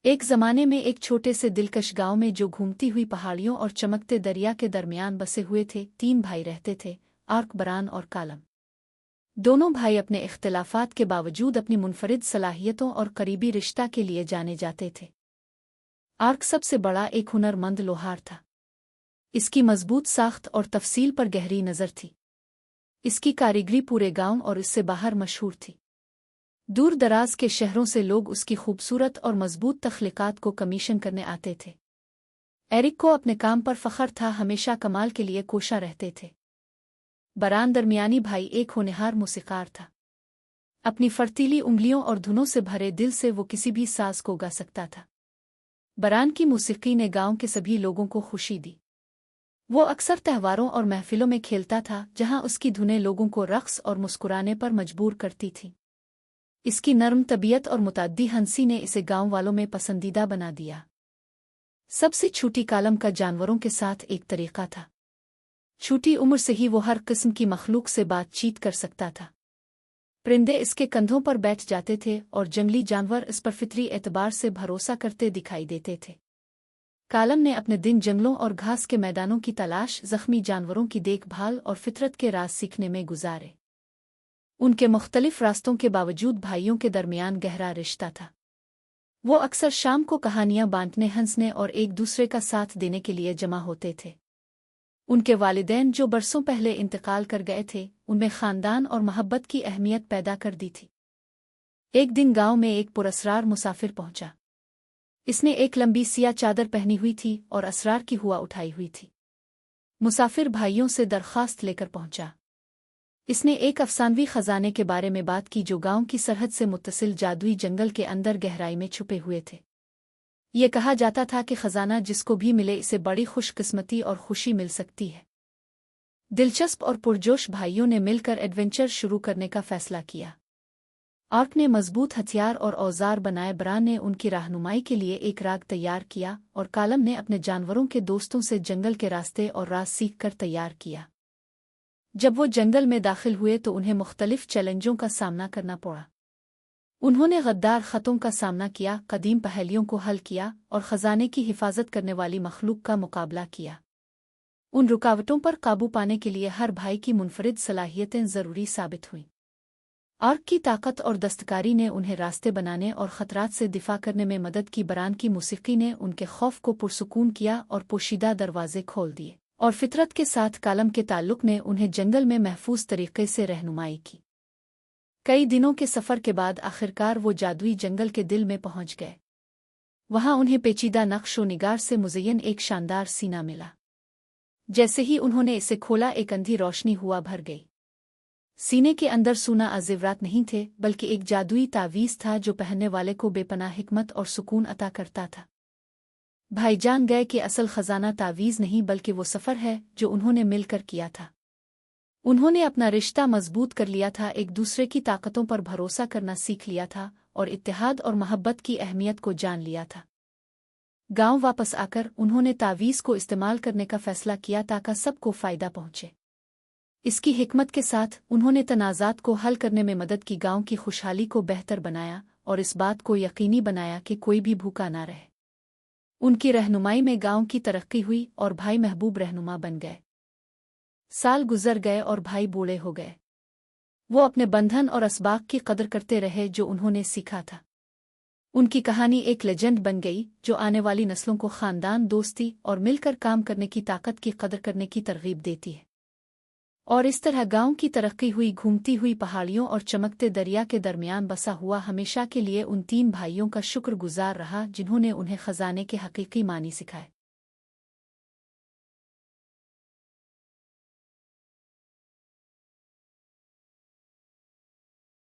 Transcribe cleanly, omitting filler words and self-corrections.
एक ज़माने में एक छोटे से दिलकश गांव में जो घूमती हुई पहाड़ियों और चमकते दरिया के दरमियान बसे हुए थे, 3 भाई रहते थे, आर्क, बरान और कालम। दोनों भाई अपने इख्तिलाफात के बावजूद अपनी मुनफरिद सलाहियतों और करीबी रिश्ता के लिए जाने जाते थे। आर्क सबसे बड़ा एक हुनरमंद लोहार था। इसकी मजबूत साख्त और तफसील पर गहरी नज़र थी। इसकी कारीगरी पूरे गांव और इससे बाहर मशहूर थी। दूर दराज के शहरों से लोग उसकी खूबसूरत और मजबूत तख्लीकात को कमीशन करने आते थे। एरिक को अपने काम पर फख्र था, हमेशा कमाल के लिए कोशा रहते थे। बरान दरमियानी भाई एक होनहार मूसीकार था। अपनी फर्तीली उंगलियों और धुनों से भरे दिल से वो किसी भी साज को गा सकता था। बरान की मूसीकी ने गांव के सभी लोगों को खुशी दी। वो अक्सर त्योहारों और महफिलों में खेलता था, जहां उसकी धुनें लोगों को रक़्स और मुस्कुराने पर मजबूर करती थीं। इसकी नर्म तबीयत और मुतअद्दी हंसी ने इसे गांव वालों में पसंदीदा बना दिया। सबसे छोटी कालम का जानवरों के साथ एक तरीका था। छोटी उम्र से ही वो हर किस्म की मखलूक से बातचीत कर सकता था। परिंदे इसके कंधों पर बैठ जाते थे और जंगली जानवर इस पर फितरी एतबार से भरोसा करते दिखाई देते थे। कालम ने अपने दिन जंगलों और घास के मैदानों की तलाश, जख्मी जानवरों की देखभाल और फितरत के राज सीखने में गुजारे। उनके मुख्तलिफ रास्तों के बावजूद भाइयों के दरमियान गहरा रिश्ता था। वो अक्सर शाम को कहानियां बांटने, हंसने और एक दूसरे का साथ देने के लिए जमा होते थे। उनके वालिदैन जो बरसों पहले इंतकाल कर गए थे, उनमें खानदान और मोहब्बत की अहमियत पैदा कर दी थी। एक दिन गांव में एक पुरअसरार मुसाफिर पहुंचा। इसने एक लंबी सिया चादर पहनी हुई थी और असरार की हुआ उठाई हुई थी। मुसाफिर भाइयों से दरख्वास्त लेकर पहुंचा। इसने एक अफसानवी खजाने के बारे में बात की जो गांव की सरहद से मुत्तसिल जादुई जंगल के अंदर गहराई में छुपे हुए थे। ये कहा जाता था कि खजाना जिसको भी मिले इसे बड़ी खुशकिस्मती और खुशी मिल सकती है। दिलचस्प और पुरजोश भाइयों ने मिलकर एडवेंचर शुरू करने का फैसला किया। आर्क ने मजबूत हथियार और औजार बनाए, बरान ने उनकी रहनुमाई के लिए एक राग तैयार किया और कालम ने अपने जानवरों के दोस्तों से जंगल के रास्ते और राज सीख कर तैयार किया। जब वो जंगल में दाखिल हुए तो उन्हें मुख्तलिफ चैलेंजों का सामना करना पड़ा। उन्होंने गद्दार खतों का सामना किया, कदीम पहेलियों को हल किया और खजाने की हिफाजत करने वाली मखलूक का मुकाबला किया। उन रुकावटों पर काबू पाने के लिए हर भाई की मुनफरिद सलाहियतें ज़रूरी साबित हुईं। आर्क की ताकत और दस्तकारी ने उन्हें रास्ते बनाने और ख़तरात से दिफा करने में मदद की। बरान की मूसीकी ने उनके खौफ को पुरसुकून किया और पोशीदा दरवाजे खोल दिए, और फितरत के साथ कालम के ताल्लुक ने उन्हें जंगल में महफूज तरीके से रहनुमाई की। कई दिनों के सफ़र के बाद आखिरकार वो जादुई जंगल के दिल में पहुंच गए। वहां उन्हें पेचीदा नक्शो निगार से मुज़य्यन एक शानदार सीना मिला। जैसे ही उन्होंने इसे खोला, एक अंधी रोशनी हुआ भर गई। सीने के अंदर सूना अज़ेवरात नहीं थे, बल्कि एक जादुई तावीज़ था जो पहनने वाले को बेपनाह हिकमत और सुकून अता करता था। भाई जान गए कि असल खजाना तावीज़ नहीं बल्कि वो सफ़र है जो उन्होंने मिलकर किया था। उन्होंने अपना रिश्ता मजबूत कर लिया था, एक दूसरे की ताकतों पर भरोसा करना सीख लिया था और इत्तेहाद और मोहब्बत की अहमियत को जान लिया था। गांव वापस आकर उन्होंने तावीज़ को इस्तेमाल करने का फैसला किया ताकि सबको फ़ायदा पहुंचे। इसकी हिकमत के साथ उन्होंने तनाज़ात को हल करने में मदद की, गांव की खुशहाली को बेहतर बनाया और इस बात को यकीनी बनाया कि कोई भी भूखा ना रहे। उनकी रहनुमाई में गांव की तरक्की हुई और भाई महबूब रहनुमा बन गए। साल गुजर गए और भाई बूढ़े हो गए। वो अपने बंधन और असबाक की कदर करते रहे जो उन्होंने सीखा था। उनकी कहानी एक लेजेंड बन गई जो आने वाली नस्लों को खानदान, दोस्ती और मिलकर काम करने की ताकत की कदर करने की तरगीब देती है। और इस तरह गांव की तरक्की हुई। घूमती हुई पहाड़ियों और चमकते दरिया के दरमियान बसा हुआ हमेशा के लिए उन 3 भाइयों का शुक्रगुजार रहा जिन्होंने उन्हें खजाने के हकीकी मानी सिखाए।